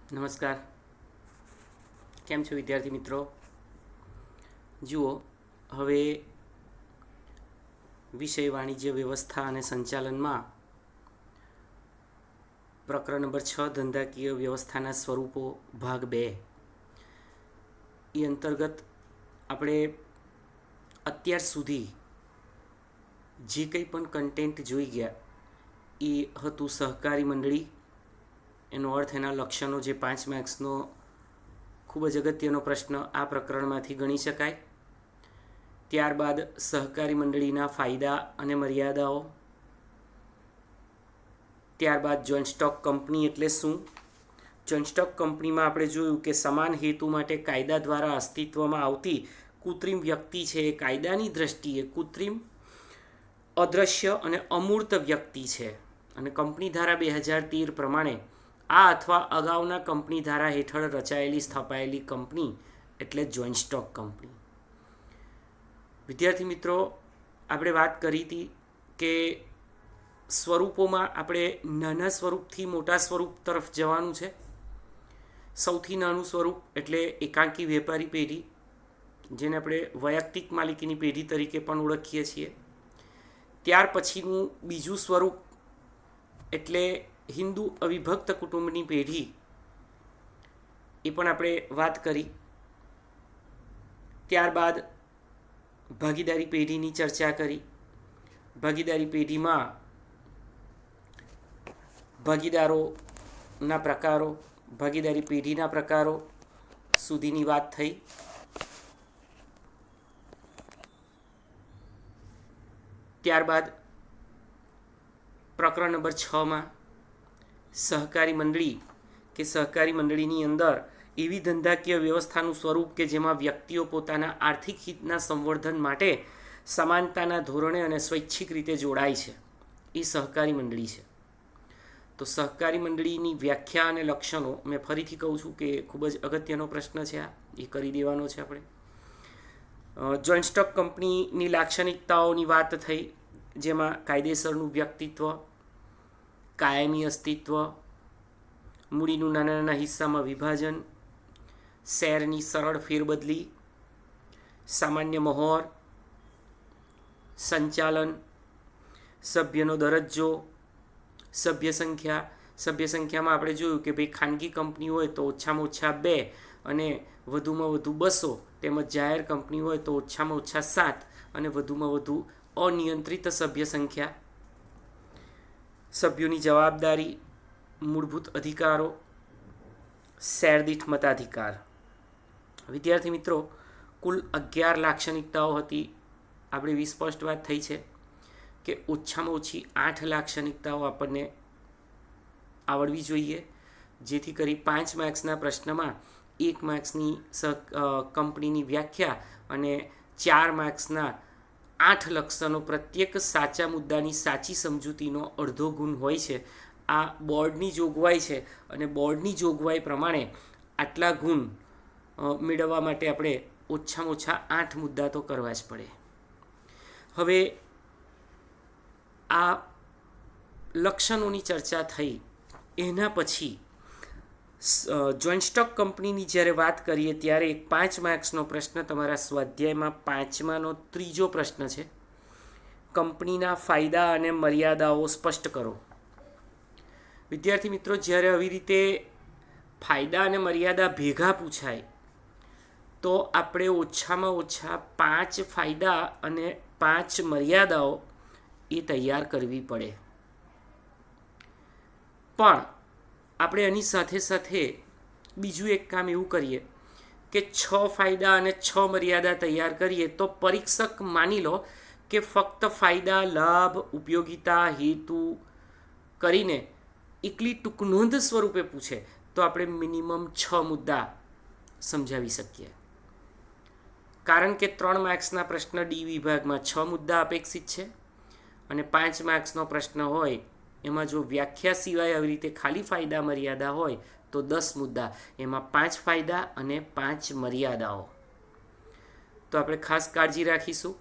નમસ્કાર. કેમ છો વિદ્યાર્થી મિત્રો? જુઓ, હવે વિષય વાણિજ્ય વ્યવસ્થા અને સંચાલનમાં પ્રકરણ નંબર 6 ધંધાકીય વ્યવસ્થાના સ્વરૂપો ભાગ 2 એ અંતર્ગત આપણે અત્યાર સુધી જે કંઈ પણ કન્ટેન્ટ જોઈ ગયા એ હતું સહકારી મંડળી, એનો અર્થ, એના લક્ષણો, જે 5 માર્ક્સનો ખૂબ જ અગત્યનો પ્રશ્ન આ પ્રકરણમાંથી ગણી શકાય. ત્યારબાદ સહકારી મંડળીના ફાયદા અને મર્યાદાઓ. ત્યારબાદ જોઈન્ટ સ્ટોક કંપની એટલે શું. જોઈન્ટ સ્ટોક કંપનીમાં આપણે જોયું કે સમાન હેતુ માટે કાયદા દ્વારા અસ્તિત્વમાં આવતી કૃત્રિમ વ્યક્તિ છે એ કાયદાની દ્રષ્ટિએ કૃત્રિમ, અદૃશ્ય અને અમૂર્ત વ્યક્તિ છે. અને કંપની ધારા 2013 પ્રમાણે આ અથવા અગાઉના કંપની ધારા હેઠળ રચાયેલી સ્થપાયેલી કંપની એટલે જોઈન્ટ સ્ટોક કંપની. વિદ્યાર્થી મિત્રો, આપણે વાત કરી હતી કે સ્વરૂપોમાં આપણે નાના સ્વરૂપથી મોટા સ્વરૂપ તરફ જવાનું છે. સૌથી નાનું સ્વરૂપ એટલે એકાંકી વેપારી પેઢી, જેને આપણે વૈયક્તિક માલિકીની પેઢી તરીકે પણ ઓળખીએ છીએ. ત્યાર પછીનું બીજું સ્વરૂપ એટલે હિન્દુ અવિભક્ત કુટુંબની પેઢી, એ પણ આપણે વાત કરી. ત્યારબાદ ભાગીદારી પેઢીની ચર્ચા કરી. ભાગીદારી પેઢીમાં ભાગીદારોના પ્રકારો, ભાગીદારી પેઢીના પ્રકારો સુધીની વાત થઈ. ત્યારબાદ પ્રકરણ નંબર 6માં સહકારી મંડળી કે સહકારી મંડળીની અંદર એવી ધંધાકીય વ્યવસ્થાનું સ્વરૂપ કે જેમાં વ્યક્તિઓ પોતાના આર્થિક હિતના સંવર્ધન માટે સમાનતાના ધોરણે અને સ્વૈચ્છિક રીતે જોડાય છે, એ સહકારી મંડળી છે. તો સહકારી મંડળીની વ્યાખ્યા અને લક્ષણો, મેં ફરીથી કહું છું કે ખૂબ જ અગત્યનો પ્રશ્ન છે, આ એ કરી દેવાનો છે આપણે. જોઈન્ટ સ્ટોક કંપનીની લાક્ષણિકતાઓની વાત થઈ, જેમાં કાયદેસરનું વ્યક્તિત્વ, કાયમી અસ્તિત્વ, મૂડીનું નાના નાના હિસ્સામાં વિભાજન, શેરની સરળ ફેરબદલી, સામાન્ય મહોર, સંચાલન, સભ્યનો દરજ્જો, સભ્ય સંખ્યા. સભ્ય સંખ્યામાં આપણે જોયું કે ભાઈ ખાનગી કંપની હોય તો ઓછામાં ઓછા 2 અને વધુમાં વધુ 200, તેમજ જાહેર કંપની હોય તો ઓછામાં ઓછા 7 અને વધુમાં વધુ અનિયંત્રિત સભ્ય સંખ્યા. સભ્યોની જવાબદારી, મૂળભૂત અધિકારો, શેરદીઠ મતાધિકાર. વિદ્યાર્થી મિત્રો, કુલ 11 લાક્ષણિકતાઓ હતી. આપણે વિસ્પષ્ટ વાત થઈ છે કે ઓછામાં ઓછી 8 લાક્ષણિકતાઓ આપણને આવડવી જોઈએ, જેથી કરી 5 માર્ક્સના પ્રશ્નમાં 1 માર્ક્સની કંપનીની વ્યાખ્યા અને 4 માર્ક્સના 8 લક્ષણો, પ્રત્યેક સાચા મુદ્દાની સાચી સમજૂતીનો અડધો ગુણ હોય છે. આ બોર્ડની જોગવાઈ છે અને બોર્ડની જોગવાઈ પ્રમાણે આટલા ગુણ મેળવવા માટે આપણે ઓછામાં ઓછા 8 મુદ્દા તો કરવા જ પડે. હવે આ લક્ષણોની ચર્ચા થઈ, એના પછી જોઈન્ટ સ્ટોક કંપનીની જ્યારે વાત કરીએ ત્યારે એક 5 માર્ક્સનો પ્રશ્ન તમારા સ્વાધ્યાયમાં 5માનો ત્રીજો પ્રશ્ન છે. કંપનીના ફાયદા અને મર્યાદાઓ સ્પષ્ટ કરો. વિદ્યાર્થી મિત્રો, જ્યારે આવી રીતે ફાયદા અને મર્યાદા ભેગા પૂછાય તો આપણે ઓછામાં ઓછા 5 ફાયદા અને 5 મર્યાદાઓ એ તૈયાર કરવી પડે. પણ આપણે એની સાથે સાથે બીજું એક કામ એવું કરીએ કે 6 ફાયદા અને 6 મર્યાદા તૈયાર કરીએ તો પરીક્ષક માની લો કે ફક્ત ફાયદા, લાભ, ઉપયોગિતા, હેતુ કરીને એકલી ટૂંકનોંધ સ્વરૂપે પૂછે તો આપણે મિનિમમ 6 મુદ્દા સમજાવી શકીએ. કારણ કે 3 માર્ક્સના પ્રશ્ન ડી વિભાગમાં 6 મુદ્દા અપેક્ષિત છે અને 5 માર્ક્સનો પ્રશ્ન હોય એમાં જો વ્યાખ્યા સિવાય આવી રીતે ખાલી ફાયદા મર્યાદા હોય તો 10 મુદ્દા, એમાં 5 ફાયદા અને 5 મર્યાદાઓ. તો આપણે ખાસ કાળજી રાખીશું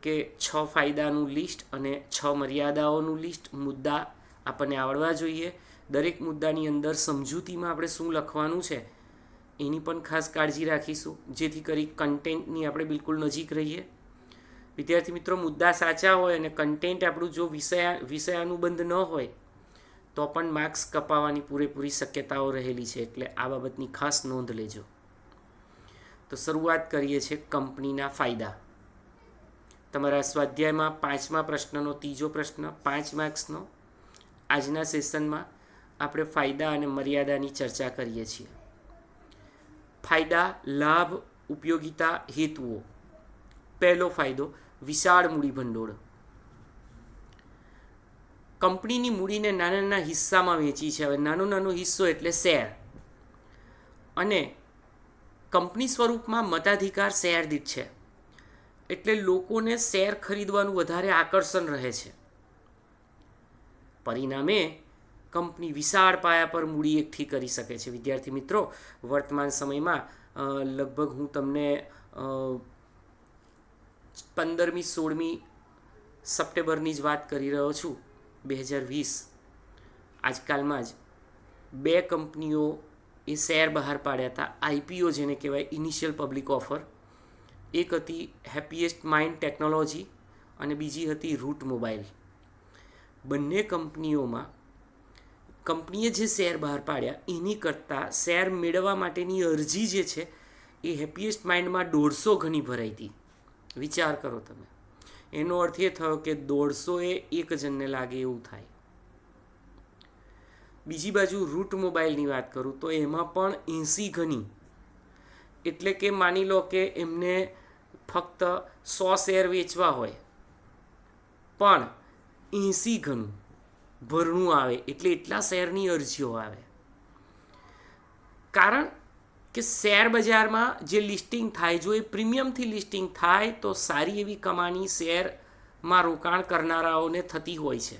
કે 6 ફાયદાનું લિસ્ટ અને 6 મર્યાદાઓનું લિસ્ટ, મુદ્દા આપણને આવડવા જોઈએ. દરેક મુદ્દાની અંદર સમજૂતીમાં આપણે શું લખવાનું છે એની પણ ખાસ કાળજી રાખીશું, જેથી કરી કન્ટેન્ટની આપણે બિલકુલ નજીક રહીએ. વિદ્યાર્થી મિત્રો, મુદ્દા સાચા હોય અને કન્ટેન્ટ આપણું જો વિષયાનુબંધ ન હોય તો પણ માર્ક્સ કપાવવાની પૂરેપૂરી શક્યતાઓ રહેલી છે, એટલે આ બાબતની ખાસ નોંધ લેજો. તો શરૂઆત કરીએ છીએ કંપનીના ફાયદા. તમારા સ્વાધ્યાયમાં 5મા પ્રશ્નનો ત્રીજો પ્રશ્ન, 5 માર્ક્સનો. આજના સેશનમાં આપણે ફાયદા અને મર્યાદાની ચર્ચા કરીએ છીએ. ફાયદા, લાભ, ઉપયોગિતા, હેતુઓ. પહેલો ફાયદો, વિશાળ મૂડી ભંડોળ. કંપનીની મૂડીને નાના નાના હિસ્સામાં વેચી છે. હવે નાનો હિસ્સો એટલે શેર, અને કંપની સ્વરૂપમાં મતાધિકાર શેર દીઠ છે, એટલે લોકોને શેર ખરીદવાનું વધારે આકર્ષણ રહે છે. પરિણામે કંપની વિશાળ પાયા પર મૂડી એકઠી કરી શકે છે. વિદ્યાર્થી મિત્રો, વર્તમાન સમયમાં લગભગ હું તમને 15મી 16મી સપ્ટેમ્બરની જ વાત કરી રહ્યો છું, 2020. આજકાલમાં જ 2 કંપનીઓ એ શેર બહાર પાડ્યા હતા, IPO જેને કહેવાય, ઇનિશિયલ પબ્લિક ઓફર. એક હતી હેપીએસ્ટ માઇન્ડ ટેકનોલોજી અને બીજી હતી રૂટ મોબાઈલ. બંને કંપનીઓમાં કંપનીએ જે શેર બહાર પાડ્યા એની કરતાં શેર મેળવવા માટેની અરજી જે છે એ હેપીએસ્ટ માઇન્ડમાં 150 ગણી ભરાઈ હતી. વિચાર કરો તમે. એનો અર્થ એ થયો કે 150 એ એક જણને લાગે એવું થાય. બીજી બાજુ રૂટ મોબાઈલની વાત કરું તો એમાં પણ 80 ગણી, એટલે કે માની લો કે એમને ફક્ત 100 શેર વેચવા હોય પણ 80 ગણું ભરણું આવે, એટલે એટલા શેરની અરજીઓ આવે. કારણ કે શેર બજારમાં જે લિસ્ટિંગ થાય, જો એ પ્રીમિયમથી લિસ્ટિંગ થાય તો સારી એવી કમાણી શેરમાં રોકાણ કરનારાઓને થતી હોય છે.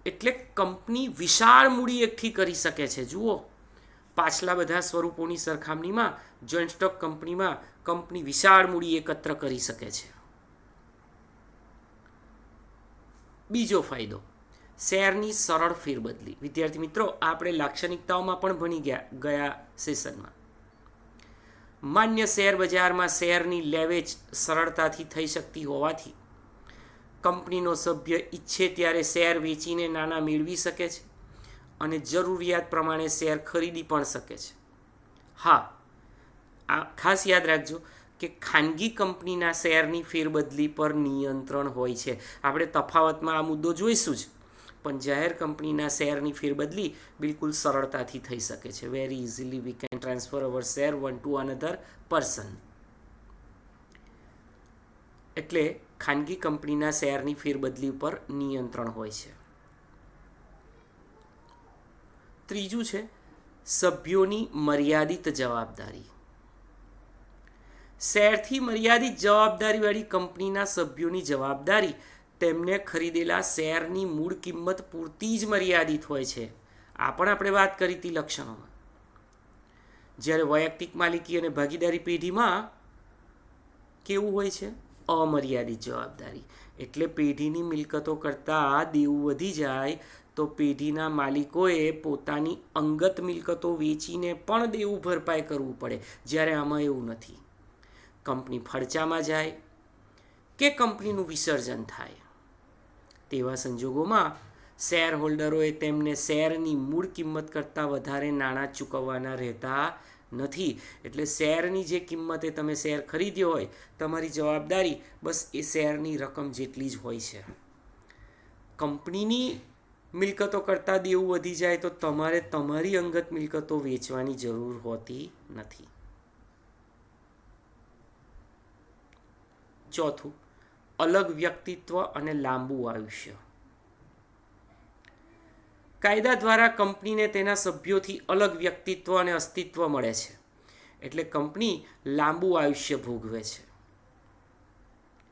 એટલે કંપની વિશાળ મૂડી એકઠી કરી શકે છે. જુઓ, પાછલા બધા સ્વરૂપોની સરખામણીમાં જોઈન્ટ સ્ટોક કંપનીમાં કંપની વિશાળ મૂડી એકત્ર કરી શકે છે. બીજો ફાયદો, શેરની સરળ ફેરબદલી. વિદ્યાર્થી મિત્રો, આપણે લાક્ષણિકતાઓમાં પણ ભણી ગયા સેશનમાં. માન્ય શેર બજારમાં શેરની લેવેચ સરળતાથી થઈ શકતી હોવાથી કંપનીનો સભ્ય ઈચ્છે ત્યારે શેર વેચીને નાણાં મેળવી શકે છે અને જરૂરિયાત પ્રમાણે શેર ખરીદી પણ શકે છે. હા, આ ખાસ યાદ રાખજો કે ખાનગી કંપનીના શેરની ફેરબદલી પર નિયંત્રણ હોય છે. આપણે તફાવતમાં આ મુદ્દો જોઈશું જ, પણ જાહેર કંપનીના શેરની ફેરબદલી બિલકુલ સરળતાથી થઈ શકે છે. Very easily we can transfer our share one to another person. એટલે ખાનગી કંપનીના શેરની ફેરબદલી ઉપર નિયંત્રણ હોય છે. ત્રીજું છે સભ્યોની મર્યાદિત જવાબદારી. શેરથી મર્યાદિત જવાબદારીવાળી કંપનીના સભ્યોની જવાબદારી તેમને ખરીદેલા શેરની મૂળ કિંમત પૂરતી જ મર્યાદિત હોય છે. આ પણ આપણે વાત કરી હતી લક્ષણોમાં. જ્યારે વૈયક્તિક માલિકી અને ભાગીદારી પેઢીમાં કેવું હોય છે? અમર્યાદિત જવાબદારી. એટલે પેઢીની મિલકતો કરતાં દેવું વધી જાય તો પેઢીના માલિકોએ પોતાની અંગત મિલકતો વેચીને પણ દેવું ભરપાઈ કરવું પડે. જ્યારે આમાં એવું નથી. કંપની ફડચામાં જાય કે કંપનીનું વિસર્જન થાય તેવા સંજોગોમાં શેર હોલ્ડરોએ તેમને શેરની મૂળ કિંમત કરતાં વધારે નાણાં ચૂકવવાના રહેતા નથી. એટલે શેરની જે કિંમતે તમે શેર ખરીદ્યો હોય, તમારી જવાબદારી બસ એ શેરની રકમ જેટલી જ હોય છે. કંપનીની મિલકતો કરતાં દેવું વધી જાય તો તમારે તમારી અંગત મિલકતો વેચવાની જરૂર હોતી નથી. ચોથું, અલગ વ્યક્તિત્વ અને લાંબુ આયુષ્ય. કાયદા દ્વારા કંપનીને તેના સભ્યોથી અલગ વ્યક્તિત્વ અને અસ્તિત્વ મળે છે. એટલે કંપની લાંબુ આયુષ્ય ભોગવે છે.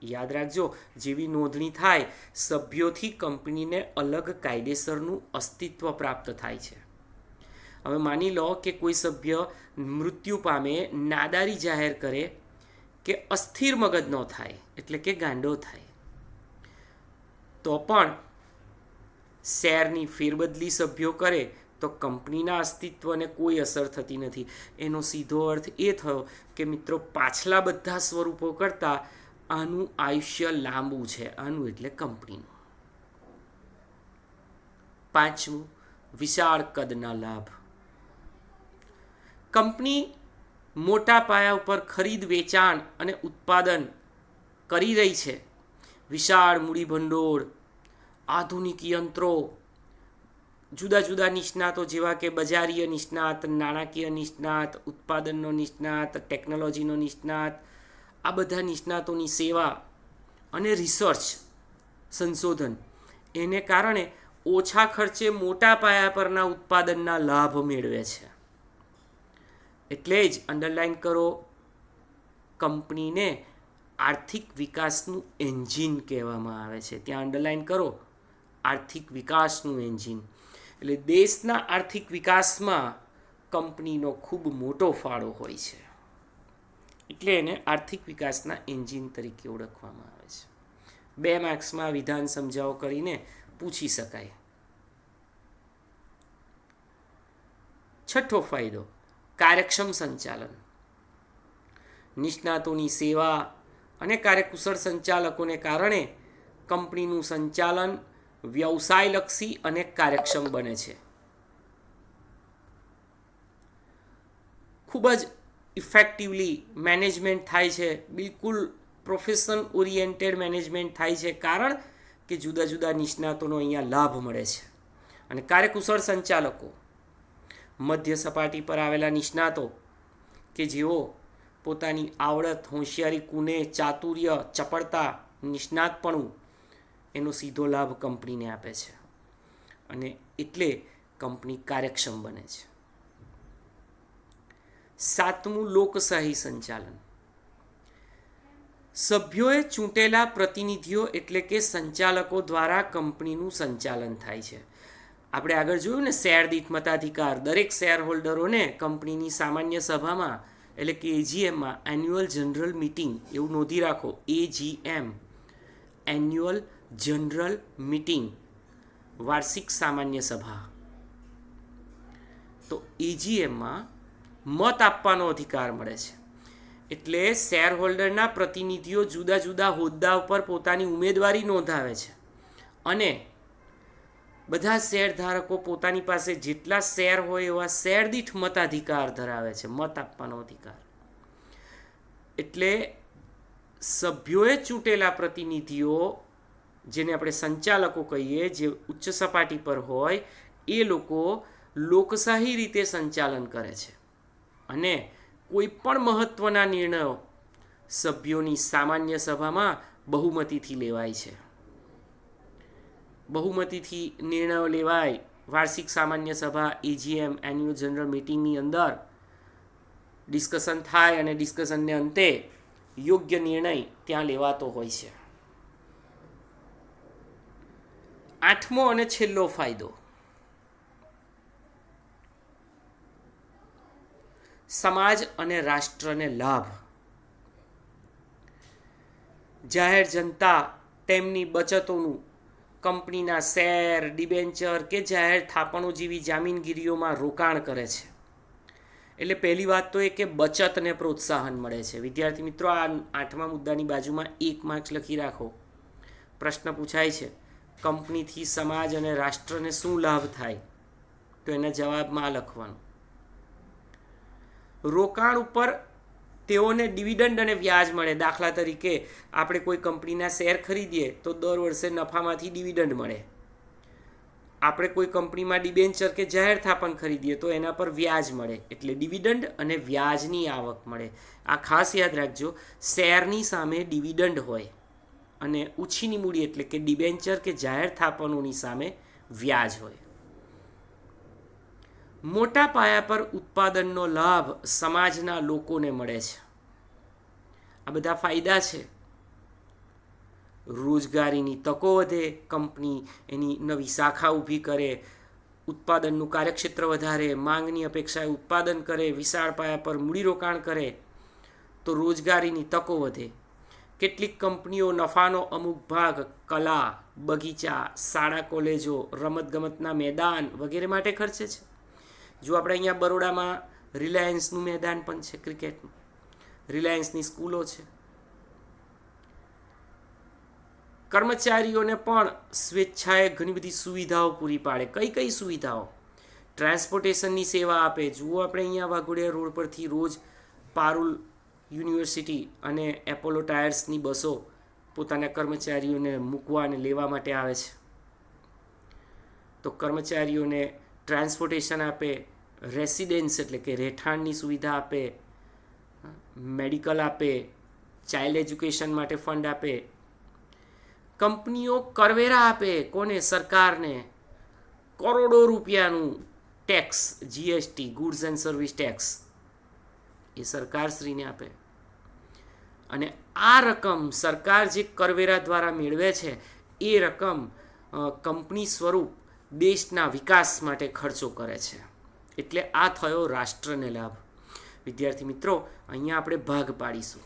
યાદ રાખજો, જેવી નોંધણી થાય, સભ્યોથી કંપનીને અલગ કાયદેસરનું અસ્તિત્વ પ્રાપ્ત થાય છે. હવે માની લો કે કોઈ સભ્ય મૃત્યુ પામે, નાદારી જાહેર કરે કે અસ્થિર મગજનો થાય, એટલે કે ગાંડો થાય, તો પણ શેરની ફેરબદલી સભ્યો કરે તો કંપનીના અસ્તિત્વને કોઈ અસર થતી નથી. એનો સીધો અર્થ એ થયો કે મિત્રો પાછલા બધા સ્વરૂપો કરતાં આનું આયુષ્ય લાંબુ છે. આનું એટલે કંપનીનું. પાંચમું, વિશાળ કદના લાભ. કંપની મોટા પાયા ઉપર ખરીદ, વેચાણ અને ઉત્પાદન કરી રહી છે. વિશાળ મૂડી ભંડોળ, આધુનિક યંત્રો, જુદા જુદા નિષ્ણાતો જેવા કે બજારીય નિષ્ણાત, નાણાકીય નિષ્ણાત, ઉત્પાદનનો નિષ્ણાત, ટેકનોલોજીનો નિષ્ણાત, આ બધા નિષ્ણાતોની સેવા અને રિસર્ચ, સંશોધન, એને કારણે ઓછા ખર્ચે મોટા પાયા પરના ઉત્પાદનના લાભ મેળવે છે. એટલે જ અંડરલાઈન કરો, કંપનીને આર્થિક વિકાસનું એન્જિન કહેવામાં આવે છે. ત્યાં અંડરલાઈન કરો, આર્થિક વિકાસનું એન્જિન. એટલે દેશના આર્થિક વિકાસમાં કંપનીનો ખૂબ મોટો ફાળો હોય છે. એટલે એને આર્થિક વિકાસના એન્જિન તરીકે ઓળખવામાં આવે છે. 2 માર્ક્સમાં વિધાન સમજાવો કરીને પૂછી શકાય. છઠ્ઠો ફાયદો, કાર્યક્ષમ સંચાલન. નિષ્ણાતોની સેવા અને કાર્યકુશળ સંચાલકોને કારણે કંપનીનું સંચાલન વ્યવસાયલક્ષી અને કાર્યક્ષમ બને છે. ખૂબ જ ઇફેક્ટિવલી મેનેજમેન્ટ થાય છે. બિલકુલ પ્રોફેશન ઓરિએન્ટેડ મેનેજમેન્ટ થાય છે, કારણ કે જુદા જુદા નિષ્ણાતોનો અહીંયા લાભ મળે છે. અને કાર્યકુશળ સંચાલકો, મધ્ય સપાટી પર આવેલા નિષ્ણાતો કે જેઓ પોતાની આવડત, હોશિયારી, કુને, ચાતુર્ય, ચપળતા, નિષ્ણાતપણું એનો સીધો લાભ કંપનીને આપે છે. અને એટલે કંપની કાર્યક્ષમ બને છે. સાતમું, લોકશાહી સંચાલન. સભ્યોએ ચૂંટેલા પ્રતિનિધિઓ એટલે કે સંચાલકો દ્વારા કંપનીનું સંચાલન થાય છે. આપણે આગળ જોયું ને, શેર દીઠ મતાધિકાર. દરેક શેર હોલ્ડરોને કંપનીની સામાન્ય સભામાં એટલે કે એજીએમમાં, એન્યુઅલ જનરલ મીટિંગ, એવું નોંધી રાખો, એજીએમ, એન્યુઅલ જનરલ મીટિંગ, વાર્ષિક સામાન્ય સભા. તો એજીએમમાં મત આપવાનો અધિકાર મળે છે. એટલે શેર હોલ્ડરના પ્રતિનિધિઓ જુદા જુદા હોદ્દા ઉપર પોતાની ઉમેદવારી નોંધાવે છે. અને બધા શેરધારકો પોતાની પાસે જેટલા શેર હોય એવા શેર દીઠ મતાધિકાર ધરાવે છે, મત આપવાનો અધિકાર. એટલે સભ્યોએ ચૂંટેલા પ્રતિનિધિઓ, જેને આપણે સંચાલકો કહીએ, જે ઉચ્ચ સપાટી પર હોય, એ લોકો લોકશાહી રીતે સંચાલન કરે છે. અને કોઈ પણ મહત્ત્વના નિર્ણયો સભ્યોની સામાન્ય સભામાં બહુમતીથી લેવાય છે. બહુમતીથી નિર્ણયો લેવાય. વાર્ષિક સામાન્ય સભા, એજીએમ, એન્યુઅલ જનરલ મીટિંગની અંદર ડિસ્કશન થાય અને ડિસ્કશનને અંતે યોગ્ય નિર્ણય ત્યાં લેવાતો હોય છે. આઠમો અને છેલ્લો ફાયદો, સમાજ અને રાષ્ટ્રને લાભ. જાહેર જનતા તેમની બચતોનું કંપનીના શેર, ડિબેન્ચર કે જાહેર થાપણો જેવી જામીનગીરીઓમાં રોકાણ કરે છે. એટલે પહેલી વાત તો એ કે બચતને પ્રોત્સાહન મળે છે. વિદ્યાર્થી મિત્રો, આ 8મા મુદ્દાની બાજુમાં 1 માર્ક્સ લખી રાખો. પ્રશ્ન પૂછાય છે, કંપનીથી સમાજ અને રાષ્ટ્રને શું લાભ થાય? તો એના જવાબમાં લખવાનું. રોકાણ ઉપર તેઓને ડિવિડન્ડ અને વ્યાજ મળે. દાખલા તરીકે આપણે કોઈ કંપનીના શેર ખરીદીએ તો દર વર્ષે નફામાંથી ડિવિડન્ડ મળે. આપણે કોઈ કંપનીમાં ડિબેન્ચર કે જાહેર થાપણ ખરીદીએ તો એના પર વ્યાજ મળે. એટલે ડિવિડન્ડ અને વ્યાજની આવક મળે. આ ખાસ યાદ રાખજો, શેરની સામે ડિવિડન્ડ હોય અને ઉછીની મૂડી એટલે કે ડિબેન્ચર કે જાહેર થાપણોની સામે વ્યાજ હોય. મોટા પાયા પર ઉત્પાદનનો લાભ સમાજના લોકોને મળે છે. આ બધા ફાયદા છે. રોજગારીની તકો વધે, કંપની એની નવી શાખા ઊભી કરે, ઉત્પાદનનું કાર્યક્ષેત્ર વધારે, માંગની અપેક્ષાએ ઉત્પાદન કરે, વિશાળ પાયા પર મૂડીરોકાણ કરે તો રોજગારીની તકો વધે. કેટલીક કંપનીઓ નફાનો અમુક ભાગ કલા, બગીચા, શાળા કોલેજો, રમતગમતના મેદાન વગેરે માટે ખર્ચે છે. જો આપણે અહીંયા બરોડામાં રિલાયન્સનું મેદાન પણ છે, ક્રિકેટનું, રિલાયન્સની સ્કૂલો છે. કર્મચારીઓને પણ સ્વેચ્છાએ ઘણી બધી સુવિધાઓ પૂરી પાડે. કઈ કઈ સુવિધાઓ? ટ્રાન્સપોર્ટેશનની સેવા આપે. જુઓ આપણે અહીંયા વાઘોડિયા રોડ પરથી રોજ પારુલ યુનિવર્સિટી અને એપોલો ટાયર્સની બસો પોતાના કર્મચારીઓને મૂકવા અને લેવા માટે આવે છે. તો કર્મચારીઓને ટ્રાન્સપોર્ટેશન આપે, રેસિડેન્સ એટલે કે રહેઠાણની સુવિધા આપે, મેડિકલ આપે, ચાઇલ્ડ એજ્યુકેશન માટે ફંડ આપે. કંપનીઓ કરવેરા આપે. કોને? સરકારને. કરોડો રૂપિયાનું tax, GST, goods and service tax એ સરકારશ્રીને આપે. અને આ રકમ સરકાર જે કરવેરા દ્વારા મેળવે છે એ રકમ કંપની સ્વરૂપ દેશના વિકાસ માટે ખર્ચો કરે છે. એટલે આ થયો રાષ્ટ્રને લાભ. વિદ્યાર્થી મિત્રો, અહીંયા આપણે ભાગ પાડીશું.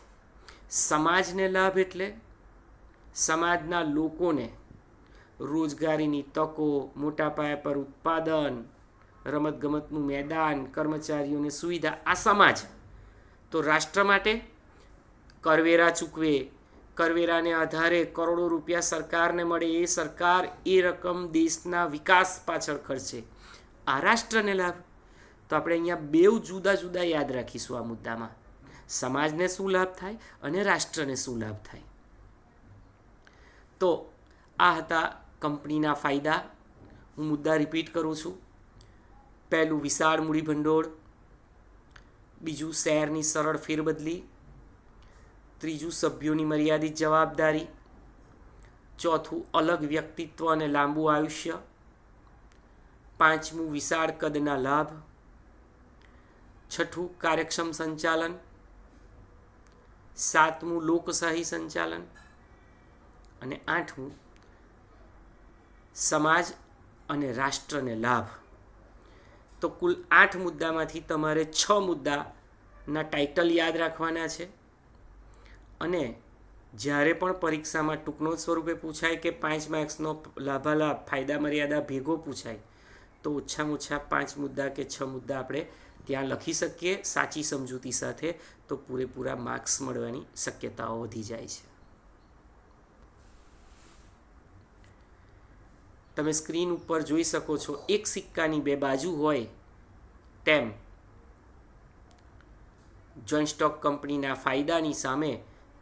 સમાજને લાભ એટલે સમાજના લોકોને રોજગારીની તકો, મોટા પાયા પર ઉત્પાદન, રમતગમતનું મેદાન, કર્મચારીઓને સુવિધા, આ સમાજ. તો રાષ્ટ્ર માટે કરવેરા ચૂકવે, કરવેરાને આધારે કરોડો રૂપિયા સરકારને મળે, એ સરકાર એ રકમ દેશના વિકાસ પાછળ ખર્ચે. આ રાષ્ટ્રને લાભ. તો આપણે અહીંયા બેઉ જુદા જુદા યાદ રાખીશું આ મુદ્દામાં. સમાજને શું લાભ થાય અને રાષ્ટ્રને શું લાભ થાય. તો આ હતા કંપનીના ફાયદા. હું મુદ્દા રિપીટ કરું છું. પહેલું, વિશાળ મૂડી ભંડોળ. બીજું, શેરની સરળ ફેરબદલી. ત્રીજું, સભ્યોની મર્યાદિત જવાબદારી. ચોથું, અલગ વ્યક્તિત્વ અને લાંબુ આયુષ્ય. પાંચમું, વિશાળ કદના લાભ. છઠ્ઠું, કાર્યક્ષમ સંચાલન. સાતમું, લોકશાહી સંચાલન. અને આઠમું, સમાજ અને રાષ્ટ્રને લાભ. તો કુલ 8 મુદ્દામાંથી તમારે 6 મુદ્દાના ટાઇટલ યાદ રાખવાના છે. અને જ્યારે પણ પરીક્ષામાં ટૂંકનોટ સ્વરૂપે પૂછાય કે 5 માર્ક્સનો લાભાલાભ, ફાયદા મર્યાદા ભેગો પૂછાય તો ઓછામાં ઓછા 5 મુદ્દા કે 6 મુદ્દા આપણે ત્યાં લખી શકીએ સાચી સમજૂતી સાથે. તો પૂરેપૂરા માર્ક્સ મળવાની શક્યતાઓ વધી જાય છે. તમે સ્ક્રીન ઉપર જોઈ શકો છો, એક સિક્કાની બે બાજુ હોય તેમ જોઈન્ટ સ્ટોક કંપનીના ફાયદાની સામે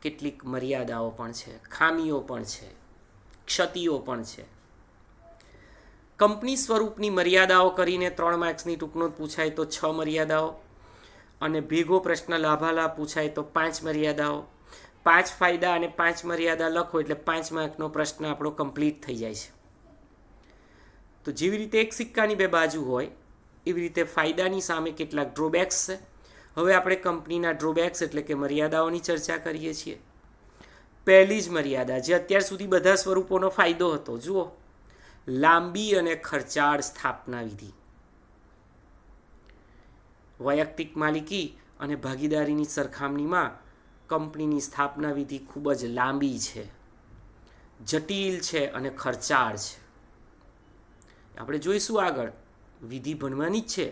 કેટલીક મર્યાદાઓ પણ છે, ખામીઓ પણ છે, ક્ષતિઓ પણ છે. કંપની સ્વરૂપની મર્યાદાઓ કરીને 3 માર્ક્સની ટૂંકનોટ પૂછાય તો 6 મર્યાદાઓ, અને ભેગો પ્રશ્ન લાભાલાભ પૂછાય તો 5 મર્યાદાઓ. 5 ફાયદા અને 5 મર્યાદા લખો એટલે 5 માર્કનો પ્રશ્ન આપણો કમ્પ્લીટ થઈ જાય છે. તો જેવી રીતે એક સિક્કાની બે બાજુ હોય એવી રીતે ફાયદાની સામે કેટલાક ડ્રોબેક્સ છે. હવે આપણે કંપનીના ડ્રોબેક્સ એટલે કે મર્યાદાઓની ચર્ચા કરીએ છીએ. પહેલી જ મર્યાદા, જે અત્યાર સુધી બધા સ્વરૂપોનો ફાયદો હતો, જુઓ, લાંબી અને ખર્ચાળ સ્થાપના વિધિ. વૈયક્તિક માલિકી અને ભાગીદારીની સરખામણીમાં કંપનીની સ્થાપના વિધિ ખૂબ જ લાંબી છે, જટિલ છે અને ખર્ચાળ છે. આપણે જોઈશું આગળ, વિધિ ભણવાની જ છે.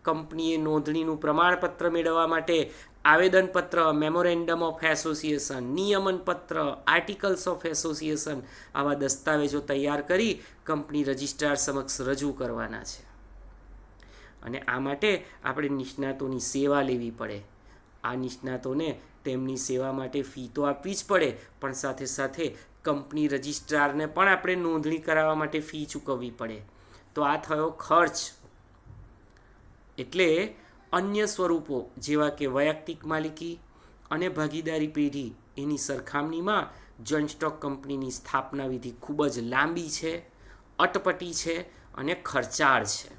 કંપનીએ નોંધણીનું પ્રમાણપત્ર મેળવવા માટે આવેદનપત્ર, મેમોરેન્ડમ ઓફ એસોસિએશન, નિયમનપત્ર, આર્ટિકલ્સ ઓફ એસોસિએશન આવા દસ્તાવેજો તૈયાર કરી કંપની રજિસ્ટ્રાર સમક્ષ રજૂ કરવાના છે. અને આ માટે આપણે નિષ્ણાતોની સેવા લેવી પડે. આ નિષ્ણાતોને તેમની સેવા માટે ફી તો આપવી જ પડે, પણ સાથે સાથે કંપની રજિસ્ટ્રારને પણ આપણે નોંધણી કરાવવા માટે ફી ચૂકવવી પડે. તો આ થયો ખર્ચ. એટલે અન્ય સ્વરૂપો જેવા કે વૈયક્તિક માલિકી અને ભાગીદારી પેઢી એની સરખામણીમાં જોઈન્ટ સ્ટોક કંપનીની સ્થાપના વિધિ ખૂબ જ લાંબી છે, અટપટી છે અને ખર્ચાળ છે.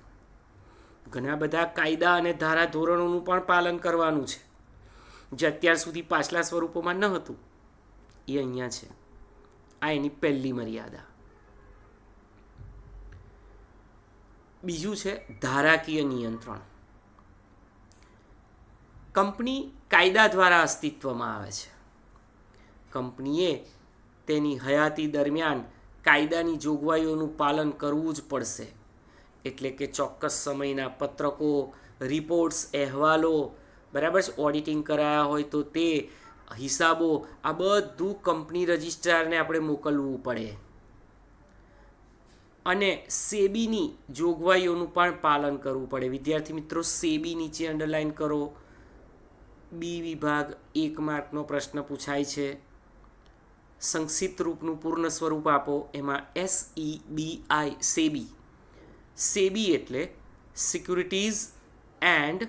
ઘણા બધા કાયદા અને ધારાધોરણોનું પણ પાલન કરવાનું છે, જે અત્યાર સુધી પાછલા સ્વરૂપોમાં ન હતું. એ અહીંયા છે. આ એની પહેલી મર્યાદા. બીજું છે ધારાકીય નિયંત્રણ. કંપની કાયદા દ્વારા અસ્તિત્વમાં આવે છે. કંપનીએ તેની હયાતી દરમિયાન કાયદાની જોગવાઈઓનું પાલન કરવું જ પડશે. એટલે કે ચોક્કસ સમયના પત્રકો, રિપોર્ટ્સ, અહેવાલો, બરાબર છે, ઓડિટિંગ કરાયા હોય તો તે હિસાબો, આ બધું કંપની રજિસ્ટ્રારને આપણે મોકલવું પડે. અને સેબીની જોગવાઈઓનું પણ પાલન કરવું પડે. વિદ્યાર્થી મિત્રો, સેબી નીચે અંડરલાઇન કરો. બી વિભાગ 1 માર્કનો પ્રશ્ન પૂછાય છે. સંક્ષિપ્ત રૂપનું પૂર્ણ સ્વરૂપ આપો. એમાં SEBI, સેબી. સેબી એટલે securities and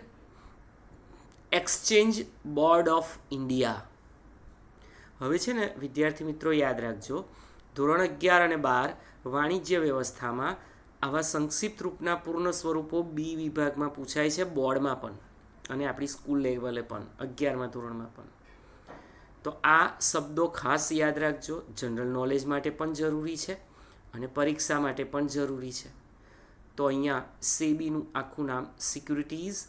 exchange board of India. હવે છે ને વિદ્યાર્થી મિત્રો, યાદ રાખજો, ધોરણ 11 અને 12 વાણિજ્ય વ્યવસ્થામાં આવા સંક્ષિપ્ત રૂપના પૂર્ણ સ્વરૂપો બી વિભાગમાં પૂછાય છે, બોર્ડમાં પણ અને આપણી સ્કૂલ લેવલે પણ, 11મા ધોરણમાં પણ. તો આ શબ્દો ખાસ યાદ રાખજો. જનરલ નોલેજ માટે પણ જરૂરી છે અને પરીક્ષા માટે પણ જરૂરી છે. તો અહીંયા સેબીનું આખું નામ securities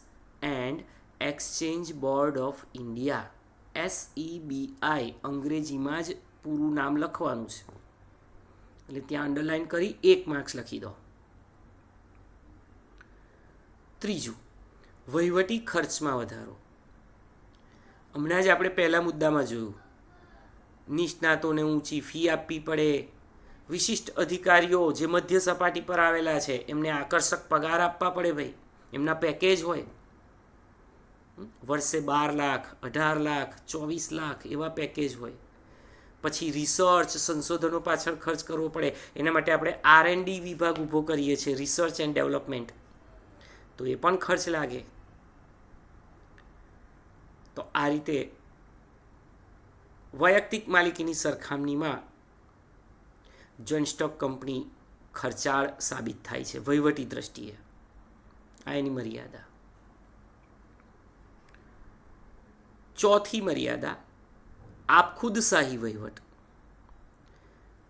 and exchange board of India, SEBI અંગ્રેજીમાં જ પૂરું નામ લખવાનું છે. એટલે ત્યાં અંડરલાઇન કરી 1 માર્ક્સ લખી દો. ત્રીજું, વહીવટી ખર્ચમાં વધારો. હમણાં જ આપણે પહેલા મુદ્દામાં જોયું, નિષ્ણાતોને ઊંચી ફી આપવી પડે. વિશિષ્ટ અધિકારીઓ જે મધ્ય સપાટી પર આવેલા છે એમને આકર્ષક પગાર આપવા પડે. ભાઈ, એમના પેકેજ હોય, વર્ષે 12 લાખ, 18 લાખ, 24 લાખ એવા પેકેજ હોય. પછી રિસર્ચ, સંશોધનો પાછળ ખર્ચ કરવો પડે. એના માટે આપણે R&D વિભાગ ઊભો કરીએ છીએ, રિસર્ચ એન્ડ ડેવલપમેન્ટ. તો એ પણ ખર્ચ લાગે. તો આ રીતે વૈયક્તિક માલિકીની સરખામણીમાં જોઈન્ટ સ્ટોક કંપની ખર્ચાળ સાબિત થાય છે વહીવટી દ્રષ્ટિએ. આ એની મર્યાદા. ચોથી મર્યાદા, આપખુદશાહી વહીવટ.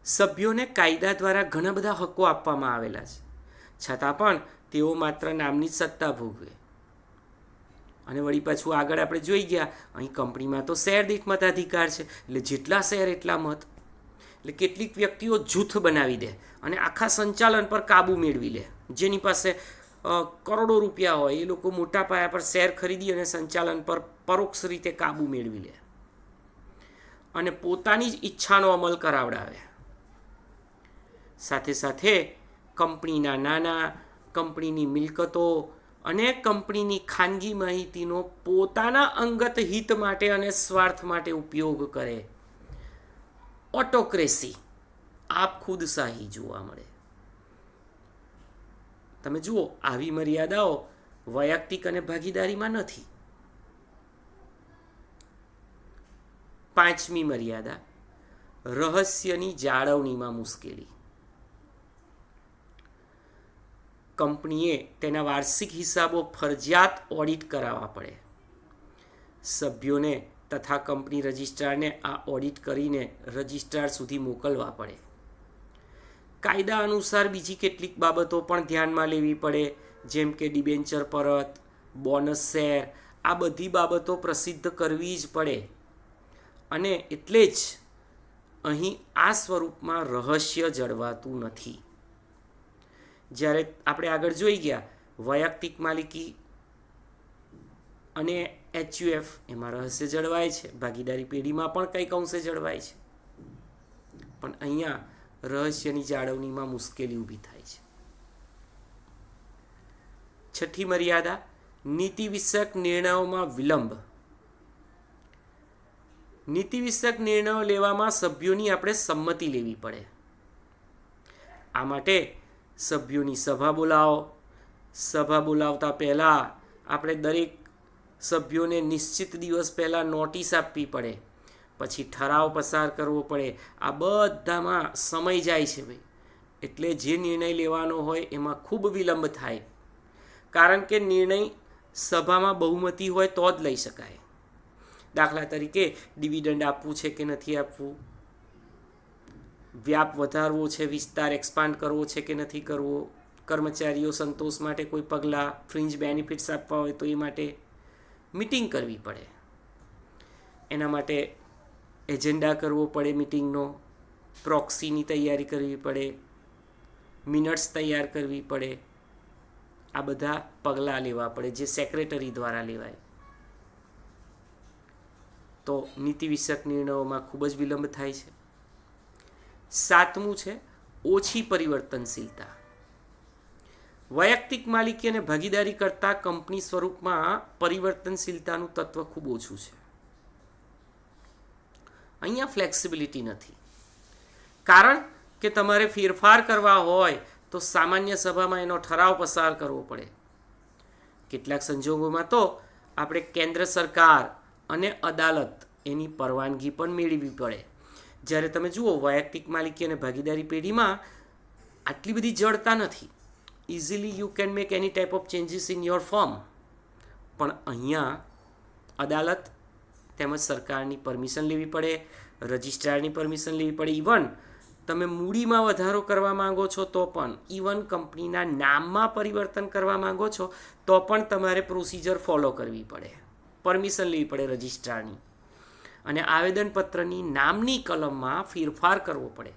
સભ્યોને કાયદા દ્વારા ઘણા બધા હકો આપવામાં આવેલા છે, છતાં પણ તેઓ માત્ર નામની જ સત્તા ભોગવે. અને વળી પાછું આગળ આપણે જોઈ ગયા, અહીં કંપનીમાં તો શેર દીઠ મતાધિકાર છે, એટલે જેટલા શેર એટલા મત. એટલે કેટલીક વ્યક્તિઓ જૂથ બનાવી દે અને આખા સંચાલન પર કાબૂ મેળવી લે. જેની પાસે કરોડો રૂપિયા હોય એ લોકો મોટા પાયા પર શેર ખરીદી અને સંચાલન પર પરોક્ષ રીતે કાબૂ મેળવી લે અને પોતાની જ ઈચ્છાનો અમલ કરાવડાવે. સાથે સાથે કંપનીના નાના, કંપનીની મિલકતો અને કંપનીની ખાનગી માહિતીનો પોતાના અંગત હિત માટે અને સ્વાર્થ માટે ઉપયોગ કરે. ઓટોક્રેસી, આપખુદશાહી જોવા મળે. તમે જુઓ, આવી મર્યાદાઓ વૈયક્તિક અને ભાગીદારીમાં નથી. 5મી મર્યાદા, રહસ્યની જાળવણીમાં મુશ્કેલી. કંપનીએ તેના વાર્ષિક હિસાબો ફરજિયાત ઓડિટ કરાવવા પડે. સભ્યોને તથા કંપની રજિસ્ટ્રારને આ ઓડિટ કરીને રજિસ્ટ્રાર સુધી મોકલવા પડે. કાયદા અનુસાર બીજી કેટલીક બાબતો પણ ધ્યાનમાં લેવી પડે, જેમ કે ડિબેન્ચર પરત, બોનસ શેર, આ બધી બાબતો પ્રસિદ્ધ કરવી જ પડે. અને એટલે જ અહીં આ સ્વરૂપમાં રહસ્ય જળવાતું નથી. જ્યારે આપણે આગળ જોઈ ગયા વૈયક્તિક માલિકી અને HUF, એમાં રહસ્ય જળવાય છે. ભાગીદારી પેઢીમાં પણ કંઈક અંશે જળવાય છે, પણ અહીંયા રહસ્યની જાળવણીમાં મુશ્કેલી ઊભી થાય છે. 6ઠી મર્યાદા, નીતિ વિષયક નિર્ણયોમાં વિલંબ. નીતિ વિષયક નિર્ણયો લેવામાં સભ્યોની આપણે સંમતિ લેવી પડે. આ માટે સભ્યોની સભા બોલાવો. સભા બોલાવતા પહેલાં આપણે દરેક સભ્યોને નિશ્ચિત દિવસ પહેલાં નોટિસ આપવી પડે, પછી ઠરાવ પસાર કરવો પડે. આ બધામાં સમય જાય છે ભાઈ. એટલે જે નિર્ણય લેવાનો હોય એમાં ખૂબ વિલંબ થાય, કારણ કે નિર્ણય સભામાં બહુમતી હોય તો જ લઈ શકાય. દાખલા તરીકે ડિવિડન્ડ આપવું છે કે નથી આપવું, વ્યાપ વધારવો છે, વિસ્તાર એક્સપાન્ડ કરવો છે કે નથી કરવો, કર્મચારીઓ સંતોષ માટે કોઈ પગલાં, ફ્રિન્જ બેનિફિટ્સ આપવા હોય તો એ માટે મિટિંગ કરવી પડે. એના માટે એજન્ડા કરવો પડે મિટિંગનો, પ્રોક્સીની તૈયારી કરવી પડે, મિનટ્સ તૈયાર કરવી પડે. આ બધા પગલાં લેવા પડે જે સેક્રેટરી દ્વારા લેવાય. તો નીતિ વિષયક નિર્ણયોમાં ખૂબ જ વિલંબ થાય છે. 7મું છે ઓછી પરિવર્તનશીલતા. વૈયક્તિક માલિકી અને ભાગીદારી કરતાં કંપની સ્વરૂપમાં પરિવર્તનશીલતાનું તત્વ ખૂબ ઓછું છે. અહીંયા ફ્લેક્સિબિલિટી નથી, કારણ કે તમારે ફેરફાર કરવા હોય તો સામાન્ય સભામાં એનો ઠરાવ પસાર કરવો પડે. કેટલાક સંજોગોમાં તો આપણે કેન્દ્ર સરકાર અને અદાલત એની પરવાનગી પણ મેળવવી પડે. જ્યારે તમે જુઓ વૈયક્તિક માલિકી અને ભાગીદારી પેઢીમાં આટલી બધી જડતા નથી. Easily you can make any type of changes in your firm. પણ અહીંયા અદાલત તેમજ સરકારની પરમિશન લેવી પડે, રજિસ્ટ્રારની પરમિશન લેવી પડે. ઇવન તમે મૂડીમાં વધારો કરવા માંગો છો તો પણ, ઇવન કંપનીના નામમાં પરિવર્તન કરવા માંગો છો તો પણ તમારે પ્રોસિજર ફોલો કરવી પડે, પરમિશન લેવી પડે રજિસ્ટ્રારની, અને આવેદનપત્રની નામની કલમમાં ફેરફાર કરવો પડે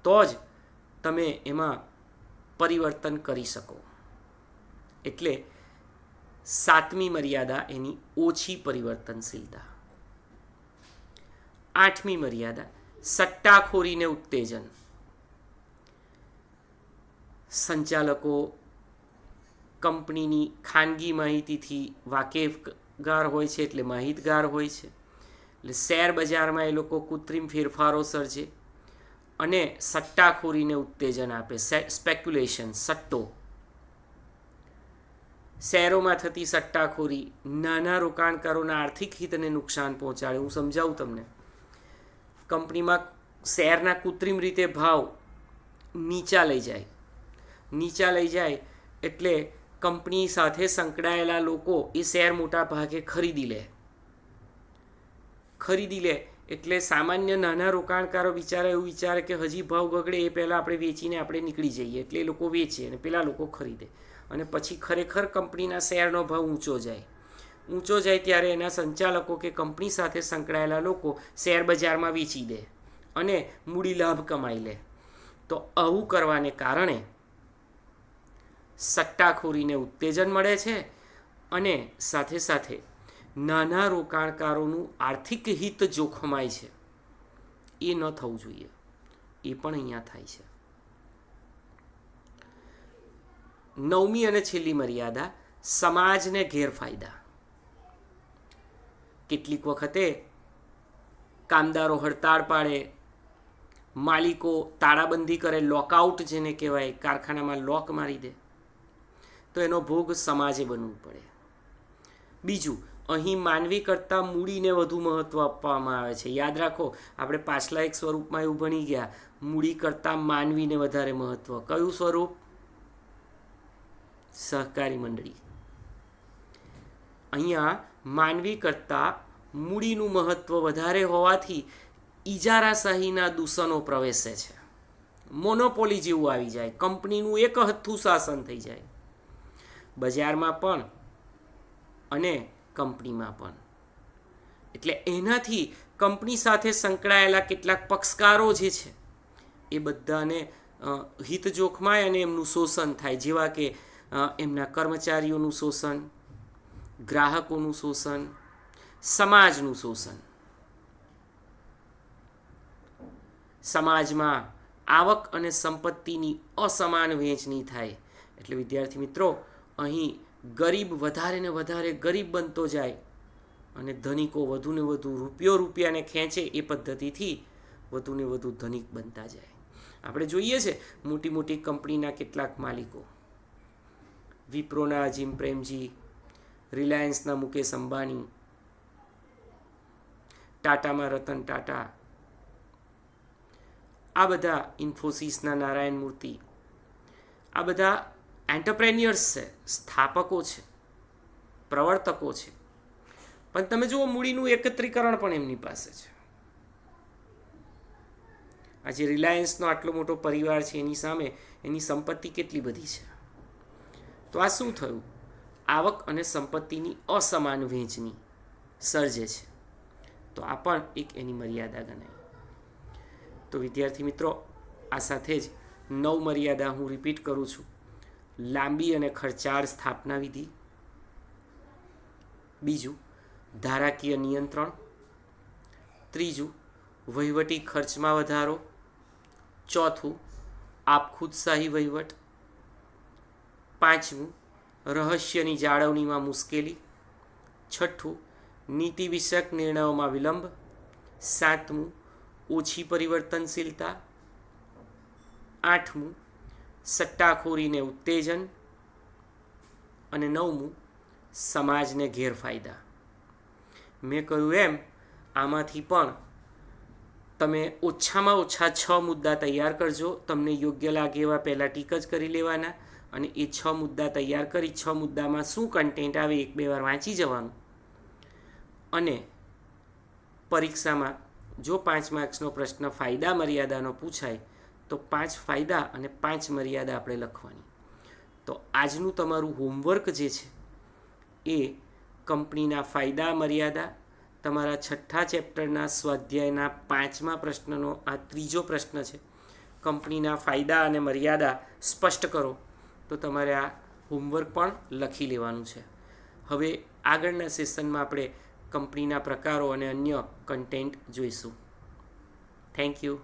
તો જ તમે એમાં પરિવર્તન કરી શકો. એટલે 7મી મર્યાદા એની ઓછી પરિવર્તનશીલતા. 8મી મર્યાદા સટ્ટાખોરીને ઉત્તેજન. સંચાલકો કંપનીની ખાનગી માહિતીથી વાકેફગાર હોય છે, એટલે માહિતગાર હોય છે. એટલે શેર બજારમાં એ લોકો કૃત્રિમ ફેરફારો સર્જે અને સટ્ટાખોરીને ઉત્તેજન આપે. સ્પેક્યુલેશન, સટ્ટો. શેરોમાં થતી સટ્ટાખોરી નાના રોકાણકારોના આર્થિક હિતને નુકસાન પહોંચાડે. હું સમજાવું તમને. કંપનીમાં શેરના કૃત્રિમ રીતે ભાવ નીચા લઈ જાય એટલે કંપની સાથે સંકળાયેલા લોકો એ શેર મોટા ભાગે ખરીદી લે એટલે સામાન્ય નાના રોકાણકારો બિચારા એવું વિચારે કે હજી ભાવ ગગડે એ પહેલાં આપણે વેચીને આપણે નીકળી જઈએ, એટલે એ લોકો વેચે અને પેલા લોકો ખરીદે, અને પછી ખરેખર કંપનીના શેરનો ભાવ ઊંચો જાય ત્યારે એના સંચાલકો કે કંપની સાથે સંકળાયેલા લોકો શેર બજારમાં વેચી દે અને મૂડી લાભ કમાઈ લે. તો આવું કરવાને કારણે સટ્ટાખોરીને ઉત્તેજન મળે છે અને સાથે સાથે નાના રોકાણકારોનું આર્થિક હિત જોખમાય છે. એ ન થવું જોઈએ, એ પણ અહીંયા થાય છે. 9મી અને છેલ્લી મર્યાદા સમાજને ગેરફાયદા. કેટલીક વખતે કામદારો હડતાળ પાડે, માલિકો તાળાબંધી કરે, લોકઆઉટ જેને કહેવાય, કારખાનામાં લોક મારી દે, તો એનો ભોગ સમાજે બનવું પડે. બીજું, અહીં માનવી કરતાં મૂડીને વધુ મહત્ત્વ આપવામાં આવે છે. યાદ રાખો, આપણે પાછલા એક સ્વરૂપમાં એવું ભણી ગયા, મૂડી કરતાં માનવીને વધારે મહત્ત્વ. કયું સ્વરૂપ? સહકારી મંડળી. અહીંયા માનવી કરતાં મૂડીનું મહત્ત્વ વધારે હોવાથી ઇજારાશાહીના દૂષણો પ્રવેશે છે. મોનોપોલી જેવું આવી જાય, કંપનીનું એક હથ્થું શાસન થઈ જાય, બજારમાં પણ અને કંપનીમાં પણ. એટલે એનાથી કંપની સાથે સંકળાયેલા કેટલાક પક્ષકારો જે છે એ બધાને હિત જોખમાય અને એમનું શોષણ થાય, જેવા કે એમના કર્મચારીઓનું શોષણ, ગ્રાહકોનું શોષણ, સમાજનું શોષણ. સમાજમાં આવક અને સંપત્તિની અસમાન વહેંચણી થાય. એટલે વિદ્યાર્થી મિત્રો, અહીં ગરીબ વધારે ને વધારે ગરીબ બનતો જાય અને ધનિકો વધુ ને વધુ રૂપિયાને ખેંચે એ પદ્ધતિથી વધુ ને વધુ ધનિક બનતા જાય. આપણે જોઈએ છે મોટી મોટી કંપનીના કેટલાક માલિકો, વિપ્રોના અજીમ પ્રેમજી, રિલાયન્સના મુકેશ અંબાણી, ટાટામાં રતન ટાટા, આ બધા ઇન્ફોસિસના નારાયણ મૂર્તિ, આ બધા એન્ટરપ્રેન્યોર્સ છે, સ્થાપકો છે, પ્રવર્તકો છે. પણ તમે જુઓ, મૂડીનું એકત્રીકરણ પણ એમની પાસે છે. આજે રિલાયન્સનો આટલો મોટો પરિવાર છે, એની સામે એની સંપત્તિ કેટલી બધી છે. તો આ શું થયું? આવક અને સંપત્તિની અસમાન વહેંચણી સર્જે છે. તો આ પણ એક એની મર્યાદા ગણાય. તો વિદ્યાર્થી મિત્રો, આ સાથે જ 9 મર્યાદા હું રિપીટ કરું છું. લાંબી અને ખર્ચાળ સ્થાપના વિધિ. બીજું, ધારાકીય નિયંત્રણ. ત્રીજું, વહીવટી ખર્ચમાં વધારો. ચોથું, આપખુદશાહી વહીવટ. પાંચમું, રહસ્યની જાળવણીમાં મુશ્કેલી. છઠ્ઠું, નીતિ વિષયક નિર્ણયોમાં વિલંબ. સાતમું, ઓછી પરિવર્તનશીલતા. આઠમું, સટ્ટાખોરીને ઉત્તેજન. અને નવમું, સમાજને ગેરફાયદા. મેં કહ્યું એમ આમાંથી પણ તમે ઓછામાં ઓછા 6 મુદ્દા તૈયાર કરજો. તમને યોગ્ય લાગે એવા પહેલાં ટીક જ કરી લેવાના અને એ 6 મુદ્દા તૈયાર કરી 6 મુદ્દામાં શું કન્ટેન્ટ આવે 1-2 વાર વાંચી જવાનું. અને પરીક્ષામાં જો 5 માર્ક્સનો પ્રશ્ન ફાયદા મર્યાદાનો પૂછાય તો 5 ફાયદા અને 5 મર્યાદા આપણે લખવાની. તો આજનું તમારું હોમવર્ક જે છે એ કંપનીના ફાયદા મર્યાદા, તમારા 6થા ચેપ્ટરના સ્વાધ્યાયના 5મા પ્રશ્નનો આ ત્રીજો પ્રશ્ન છે. કંપનીના ફાયદા અને મર્યાદા સ્પષ્ટ કરો તો તમારે આ હોમવર્ક પણ લખી લેવાનું છે. હવે આગળના સેશનમાં આપણે કંપનીના પ્રકારો અને અન્ય કન્ટેન્ટ જોઈશું. Thank you.